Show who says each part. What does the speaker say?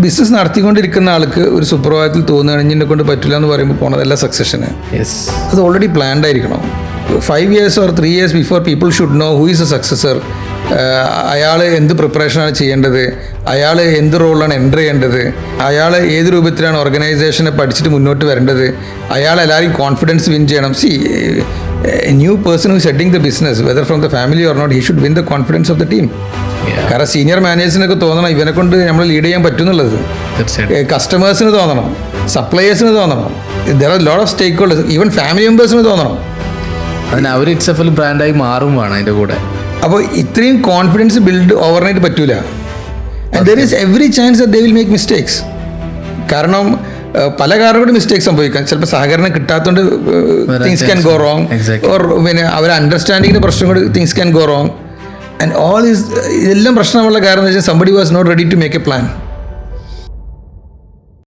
Speaker 1: Business നടത്തിക്കൊണ്ടിരിക്കുന്ന ആൾക്ക് ഒരു സുപ്രഭാതത്തിൽ തോന്നുകയാണെങ്കിൽ എന്നെ കൊണ്ട് പറ്റില്ല എന്ന് പറയുമ്പോൾ പോണതല്ല സക്സഷന്. അത് ഓൾറെഡി പ്ലാൻഡ് ആയിരിക്കണം. 5 years or 3 years before people should know who is A successor. അയാൾ എന്ത് പ്രിപ്പറേഷനാണ് ചെയ്യേണ്ടത്, അയാൾ എന്ത് റോളാണ് എൻ്റർ ചെയ്യേണ്ടത്, അയാൾ ഏത് രൂപത്തിലാണ് ഓർഗനൈസേഷനെ പഠിച്ചിട്ട് മുന്നോട്ട് വരേണ്ടത്, അയാൾ എല്ലാവരും കോൺഫിഡൻസ് വിൻ ചെയ്യണം. See new person who setting the business whether from the family or not, he should win the confidence of the team. കാരണം സീനിയർ മാനേജേഴ്സിനൊക്കെ തോന്നണം ഇവനെ കൊണ്ട് നമ്മൾ ലീഡ് ചെയ്യാൻ പറ്റുന്നുള്ളത്. കസ്റ്റമേഴ്സിന് തോന്നണം, സപ്ലയേഴ്സിന് തോന്നണം, there are lot of stakeholders, even family മെമ്പേഴ്സിന് തോന്നണം.
Speaker 2: അതിന് അവർ ഇറ്റ്സെൽഫ് ബ്രാൻഡായി മാറും വേണം അതിൻ്റെ കൂടെ.
Speaker 1: അപ്പോൾ ഇത്രയും കോൺഫിഡൻസ് ബിൽഡ് ഓവർനൈറ്റ് പറ്റൂല. And there is every chance that they will make mistakes. കാരണം പല കാരണങ്ങളും മിസ്റ്റേക്ക് സംഭവിക്കാം. ചിലപ്പോൾ സഹകരണം കിട്ടാത്തതുകൊണ്ട് things can go wrong, or പിന്നെ അവർ അണ്ടർസ്റ്റാൻഡിങ്ങിൻ്റെ പ്രശ്നം കൊണ്ട് things can go wrong. And all is ഇതെല്ലാം പ്രശ്നമുള്ള കാരണം എന്ന് വെച്ചാൽ somebody was not ready to make a plan.